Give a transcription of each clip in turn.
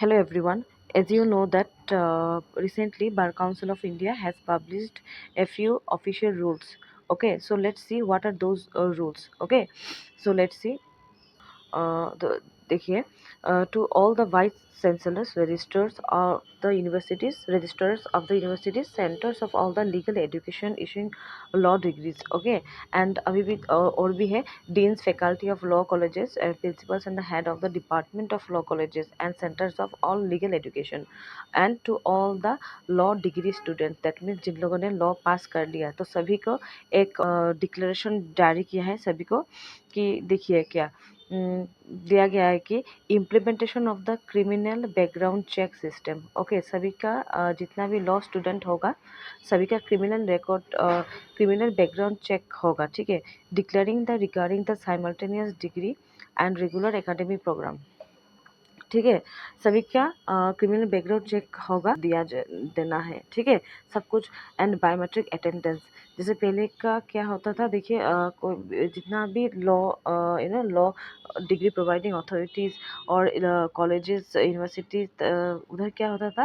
Hello everyone. As you know that recently Bar Council of India has published a few official rules. Okay, so let's see what are those rules. Okay, so let's see. देखिए to all the vice chancellors registrars of the universities registrars of the universities centers of all the legal education issuing law degrees. Okay, and अभी भी और भी है deans faculty of law colleges and principals and the head of the department of law colleges and centers of all legal education and to all the law degree students that means जिन लोगों ने law पास कर लिया तो सभी को एक declaration जारी किया है सभी को कि देखिए क्या दिया गया है कि implementation of the criminal background check system. Okay, सभी का जितना भी लॉ स्टूडेंट होगा सभी का criminal record criminal background check होगा। ठीक है, declaring the regarding the simultaneous degree and regular academic program. ठीक है, सभी का क्रिमिनल बैकग्राउंड चेक होगा देना है। ठीक है, सब कुछ एंड बायोमेट्रिक अटेंडेंस। जैसे पहले का क्या होता था देखिए कोई जितना भी law law degree providing authorities और कॉलेजेस यूनिवर्सिटीज उधर क्या होता था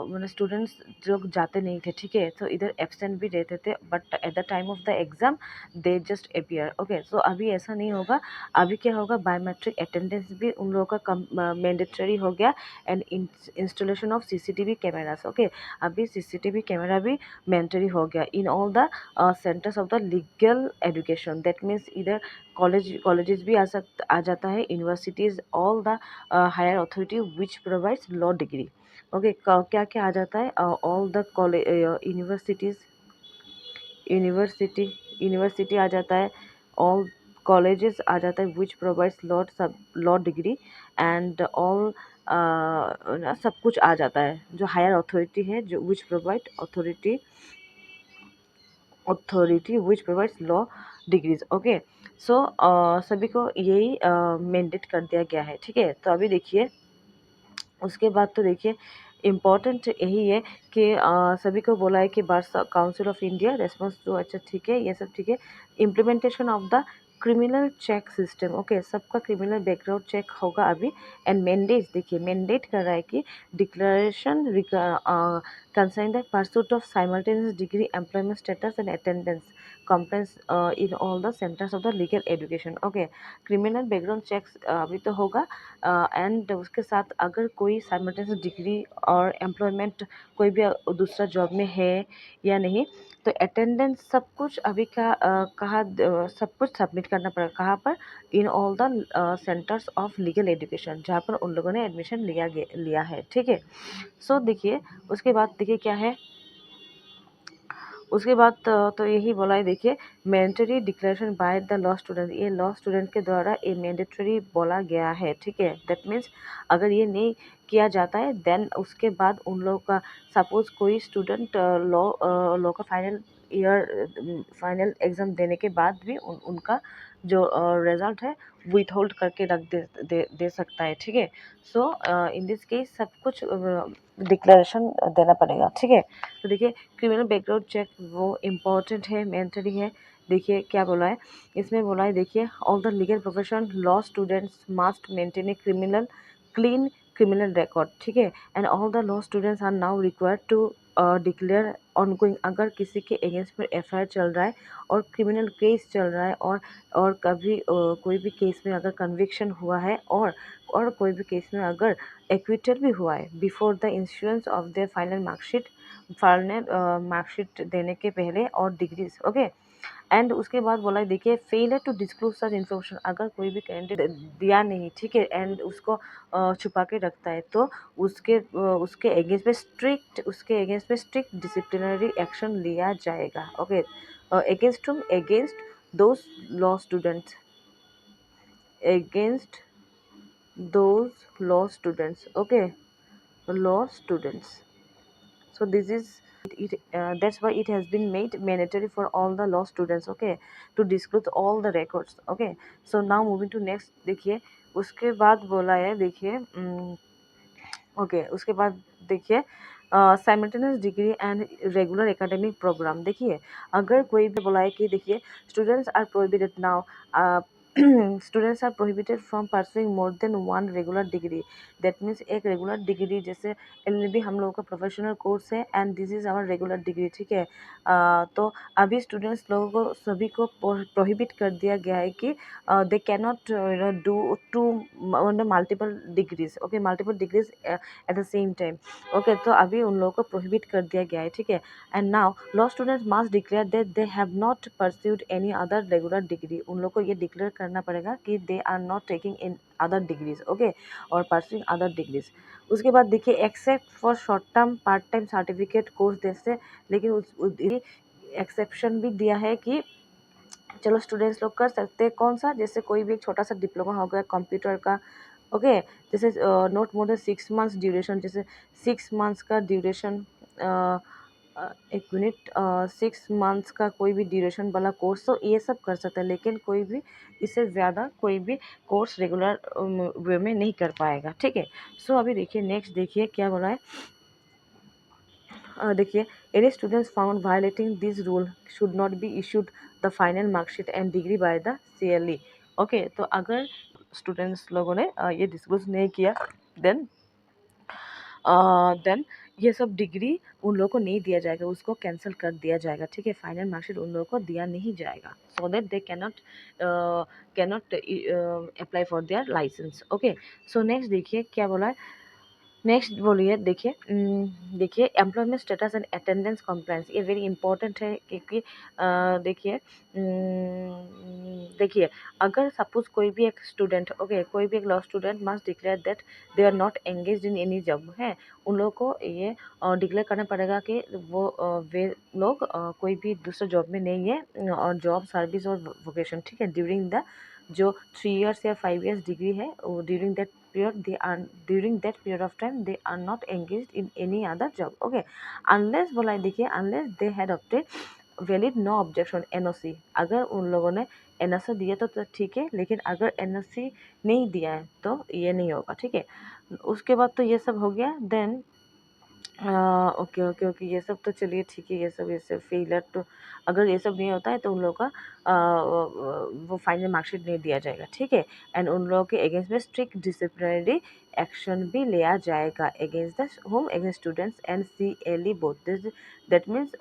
मतलब स्टूडेंट्स लोग जाते नहीं थे। ठीक है, तो इधर एब्सेंट भी रहते थे but at the time of the exam they just appear. Okay, so अभी ऐसा नहीं होगा। अभी क्या होगा बायोमेट्रिक अटेंडेंस भी उन लोगों का मैंडेटरी हो गया and installation of CCTV cameras. Okay, अभी सीसीटीवी कैमरा भी मैंडेटरी हो गया in all the centres of the legal education. That means इधर कॉलेजेस भी आ जाता है universities all the higher authority which provides law degree. Okay, क्या क्या आ जाता है all the college universities university university आ जाता है ऑल कॉलेजेस आ जाता है which provides law degree and all सब कुछ आ जाता है जो हायर अथॉरिटी है जो which provide authority which provides law degrees. Okay, so सभी को यही मैंडेट कर दिया गया है। ठीक है, तो अभी देखिए उसके बाद तो देखिए इम्पॉर्टेंट यही है कि सभी को बोला है कि bar council of India response तो अच्छा ठीक है, ये सब ठीक है। Implementation of the criminal check system. Okay, सबका क्रिमिनल बैकग्राउंड चेक होगा अभी एंड मैंडेट देखिए मैंडेट कर रहा है कि declaration concern the pursuit of simultaneous degree employment status and attendance complaints in all the centres of the legal education. Okay, criminal background checks अभी तो होगा एंड उसके साथ अगर कोई साइमल्टेनियस डिग्री और एम्प्लॉयमेंट कोई भी दूसरा जॉब में है या नहीं तो अटेंडेंस सब कुछ अभी का सब कुछ सबमिट करना पड़ेगा कहाँ पर इन all the centres of legal education जहाँ पर उन लोगों ने एडमिशन लिया है। ठीक है, सो देखिए उसके बाद देखिए क्या है उसके बाद तो यही बोला है देखिए mandatory declaration by the law student. ये लॉ स्टूडेंट के द्वारा ये मैंडेटरी बोला गया है। ठीक है, दैट मीन्स अगर ये नहीं किया जाता है देन उसके बाद उन लोगों का सपोज कोई स्टूडेंट लॉ का फाइनल एग्ज़ाम देने के बाद भी उनका जो रिज़ल्ट है विथ होल्ड करके रख दे सकता है। ठीक है, सो इन दिस केस सब कुछ डिक्लेरेशन देना पड़ेगा। ठीक है, तो देखिए क्रिमिनल बैकग्राउंड चेक वो इम्पॉर्टेंट है मैंडेटरी है। देखिए क्या बोला है इसमें बोला है देखिए all the legal profession law students must maintain a clean criminal record. ठीक है, and all the law students are now required to declare ongoing अगर किसी के अगेंस्ट में एफआईआर चल रहा है और क्रिमिनल केस चल रहा है और कभी कोई भी केस में अगर कन्विक्शन हुआ है और कोई भी केस में अगर एक्विटल भी हुआ है before the insurance of the final marksheet देने के पहले और डिग्रीज। ओके, एंड उसके बाद बोला है देखिए failure to disclose such information अगर कोई भी कैंडिडेट दिया नहीं ठीक है एंड उसको छुपा के रखता है तो उसके अगेंस्ट में स्ट्रिक्ट डिसिप्लिनरी एक्शन लिया जाएगा। Okay, against those law students against those law students। Okay, law students, so this is that's why it has been made mandatory for all the law students। Okay, to disclose all the records। Okay, so now moving to next देखिए उसके बाद बोला है देखिए okay उसके बाद देखिए simultaneous degree and regular academic program. देखिए अगर कोई भी बोला है कि देखिए students are prohibited now students are prohibited from pursuing more than one regular degree. That means एक रेगुलर डिग्री, जैसे एलएलबी हम लोगों का प्रोफेशनल कोर्स है and this is our regular degree, ठीक है। तो अभी स्टूडेंट्स लोगों को सभी को प्रोहिबिट कर दिया गया है कि they can not do two multiple degrees, okay, multiple degrees at the same time, okay. तो अभी उन लोगों को प्रोहिबिट कर दिया गया है, ठीक है। And now law students must declare that they have not pursued any other regular degree. उन लोग को ये डिक्लेयर करना पड़ेगा कि they are not taking in other degrees, okay, और परस्यूइंग अदर डिग्रीज। उसके बाद देखिए except for short term part time certificate course जैसे, लेकिन उस एक्सेप्शन भी दिया है कि चलो स्टूडेंट्स लोग कर सकते हैं, कौन सा, जैसे कोई भी एक छोटा सा डिप्लोमा हो गया कंप्यूटर का, ओके, जैसे not more than 6 months duration, जैसे 6 मंथ्स का ड्यूरेशन, एक मिनट, 6 मंथ्स का कोई भी ड्यूरेशन वाला कोर्स, तो ये सब कर सकता है, लेकिन कोई भी इससे ज़्यादा कोई भी कोर्स रेगुलर वे में नहीं कर पाएगा, ठीक है। सो अभी देखिए नेक्स्ट, देखिए क्या बोला है। देखिए any students found violating this rule should not be issued the final marksheet and degree by the CLE, okay. तो अगर स्टूडेंट्स लोगों ने ये डिस्क्लोज नहीं किया, देन देन ये सब डिग्री उन लोगों को नहीं दिया जाएगा, उसको कैंसिल कर दिया जाएगा, ठीक है। फाइनल मार्कशीट उन लोगों को दिया नहीं जाएगा, so that they cannot apply for their licence, okay. So next देखिए क्या बोला है। नेक्स्ट बोलिए, देखिए देखिए employment status and attendance compliance, ये वेरी इंपॉर्टेंट है, क्योंकि देखिए देखिए अगर सपोज कोई भी एक स्टूडेंट, ओके, कोई भी एक law student must declare that they are not engage in any job, है, उन लोगों को ये डिक्लेयर करना पड़ेगा कि वो वे लोग कोई भी दूसरे जॉब में नहीं है, और जॉब सर्विस और वोकेशन, ठीक है, ड्यूरिंग द जो 3 इयर्स या 5 इयर्स डिग्री है, during that period they are during that period of time they are not engaged in any other job, okay, unless बोला है, देखिए unless they had obtained valid no objection NOC। अगर उन लोगों ने NOC दिया तो ठीक है, लेकिन अगर एनओसी नहीं दिया है तो ये नहीं होगा, ठीक है। उसके बाद तो ये सब हो गया, देन ओके ओके ओके, ये सब तो चलिए ठीक है, ये सब फेलियर तो अगर ये सब नहीं होता है तो उन लोगों का वो फाइनल मार्कशीट नहीं दिया जाएगा, ठीक है। एंड उन लोगों के अगेंस्ट में स्ट्रिक्ट डिसिप्लिनरी एक्शन भी लिया जाएगा, against the home, against students and CLE both, that means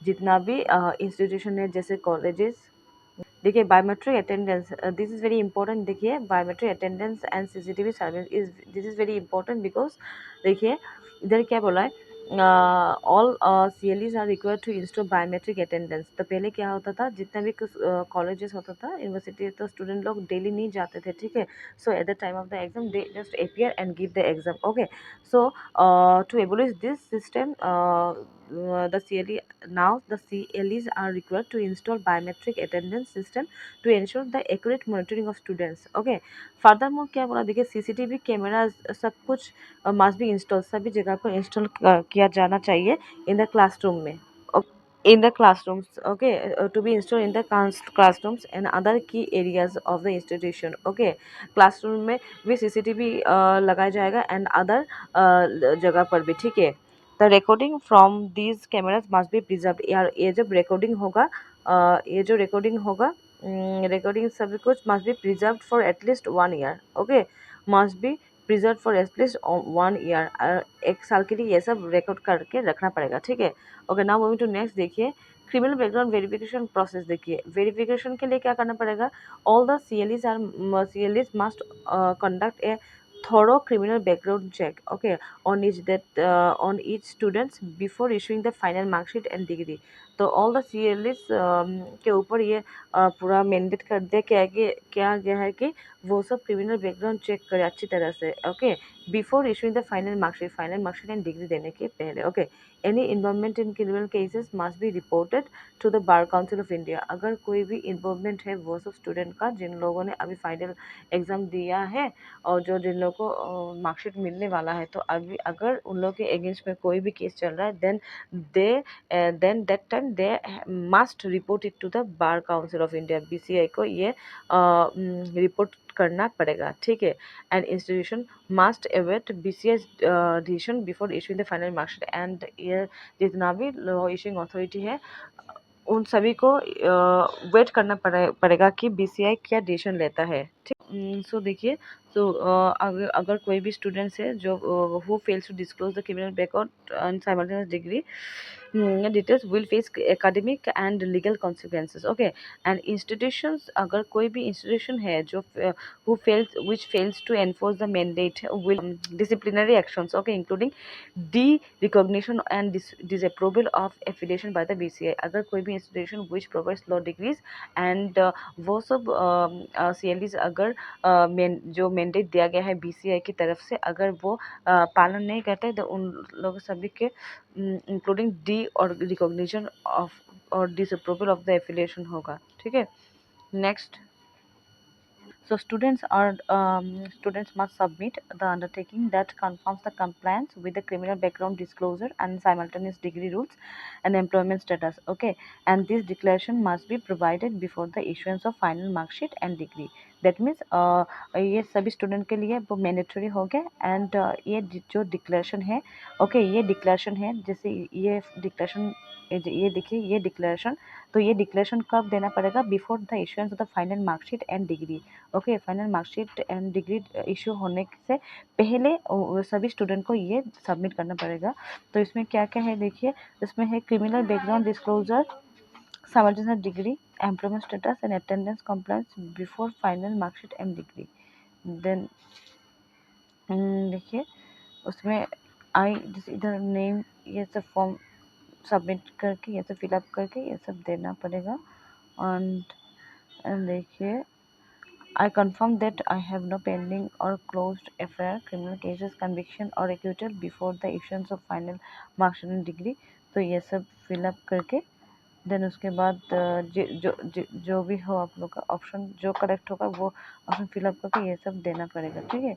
जितना भी इंस्टीट्यूशन है, जैसे कॉलेजेस, देखिए biometric attendance, this is very important. देखिए biometric attendance and CCTV service is this is very important, because देखिए इधर क्या बोला है, all CLEs are required to install biometric attendance. तो पहले क्या होता था, जितना भी कॉलेजेस होता था, यूनिवर्सिटी, तो स्टूडेंट लोग डेली नहीं जाते थे, ठीक है। So at the time of the exam they just appear and give the exam, okay. So to abolish this system, the CLE now the CLEs are required to install biometric attendance system to ensure the accurate monitoring of students, okay। Furthermore क्या बोला, देखिए CCTV cameras सब कुछ must be install, सभी जगह पर install किया जाना चाहिए इन द क्लासरूम में, in the classrooms, okay, to be installed in the classrooms and other key areas of the institution, okay। classroom में भी CCTV लगाया जाएगा एंड अदर जगह पर भी, ठीक है। The recording from these cameras must be preserve, यार ये जब रिकॉर्डिंग होगा, ये जो रिकॉर्डिंग होगा, रिकॉर्डिंग सभी कुछ must be preserve for at least 1 year, okay, must be preserve for at least 1 year, 1 साल के लिए ये सब रिकॉर्ड करके रखना पड़ेगा, ठीक है। Okay, now moving to next, देखिए क्रिमिनल बैकग्राउंड वेरिफिकेशन प्रोसेस। देखिए वेरिफिकेशन के लिए क्या करना पड़ेगा, all the CLEs must conduct a thorough criminal background check, okay, on each students before issuing the final mark sheet and degree। तो all the CLEs के ऊपर ये पूरा मैंडेट कर दिया क्या गया है कि वो सब क्रिमिनल बैकग्राउंड चेक करे अच्छी तरह से, okay, before issuing the final marksheet and degree देने के पहले, okay. Any involvement in criminal cases must be reported to the bar council of India. अगर कोई भी इन्वॉल्वमेंट है वो सब स्टूडेंट का, जिन लोगों ने अभी फाइनल एग्ज़ाम दिया है और जो जिन लोगों को मार्कशीट मिलने वाला है, तो अभी अगर उन लोग के अगेंस्ट में कोई भी केस चल रहा है, they then that time they must report it to the bar council of India, BCI को ये रिपोर्ट करना पड़ेगा, ठीक है। And institution must await BCI's decision before issuing the final marksheet, and ये जितना भी लॉ इशूइंग अथॉरिटी है उन सभी को वेट करना पड़ेगा कि बीसीआई क्या डिसीजन लेता है। ठीक। सो देखिए, सो अगर कोई भी स्टूडेंट्स है जो who fails to disclose the criminal background and simultaneous degree details will face academic and legal consequences. Okay, and institutions, अगर कोई भी institution है जो which fails to enforce the mandate will disciplinary actions, okay, including de-recognition and disapproval of affiliation by the BCI. अगर कोई भी institution which provides law degrees and वो सब CLEs अगर जो मैंडेट दिया गया है बीसीआई की तरफ से अगर वो पालन नहीं करते तो उन लोग सभी के इंक्लूडिंग डी और रिकॉग्निशन ऑफ और डिसअप्रूवल ऑफ द एफिलिएशन होगा। ठीक है, next. So students must submit the undertaking that confirms the compliance with the criminal background disclosure and simultaneous degree rules and employment status. Okay, and this declaration must be provided before the issuance of final mark sheet and degree. That means ये सभी student के लिए वो mandatory हो गया and ये जो declaration है, ओके, ये डिक्लेरेशन है, जैसे ये डिक्लेरेशन, ये देखिए ये डिक्लेरेशन, तो ये डिक्लेरेशन कब देना पड़ेगा? Before the issuance of the final marksheet and degree. Okay, final marksheet and degree issue होने से पहले सभी स्टूडेंट को ये सबमिट करना पड़ेगा। तो इसमें क्या क्या है देखिए, इसमें है criminal background disclosure, simultaneous degree, employment status and attendance compliance before final marksheet and degree. Then देखिए उसमें आई जैसे इधर नेम, ये सब फॉर्म सबमिट करके, ये सब फिलअप करके ये सब देना पड़ेगा। एंड देखिए, I confirm that I have no pending or closed FIR, criminal cases, conviction or acquittal before the issuance of final marksheet and degree। तो ये सब फिलअप करके देन उसके बाद जो भी हो आप लोग का ऑप्शन जो करेक्ट होगा वो ऑप्शन फिलअप करके ये सब देना पड़ेगा। ठीक है,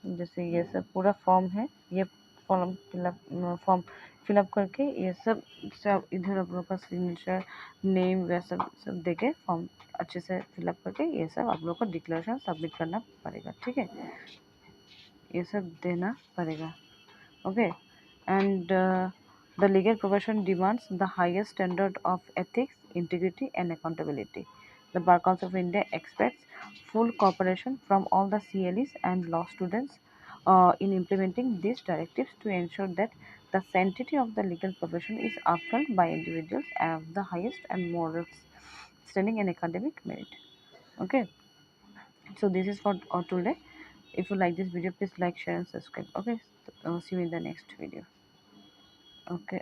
जैसे ये सब पूरा फॉर्म है, ये फॉर्म फिलअप करके ये सब सब इधर आप लोग का सिग्नेचर, नेम वह सब दे के फॉर्म अच्छे से फिलअप करके ये सब आप लोग को डिक्लेरेशन सबमिट करना पड़ेगा। ठीक है, ये सब देना पड़ेगा। Okay, and the legal profession demands the highest standard of ethics, integrity and accountability. The Bar Council of India expects full cooperation from all the CLEs and law students in implementing these directives to ensure that the sanctity of the legal profession is upheld by individuals of the highest and moral standing and academic merit. Okay, so this is for today. If you like this video, please like, share, and subscribe. Okay, see you in the next video. Okay.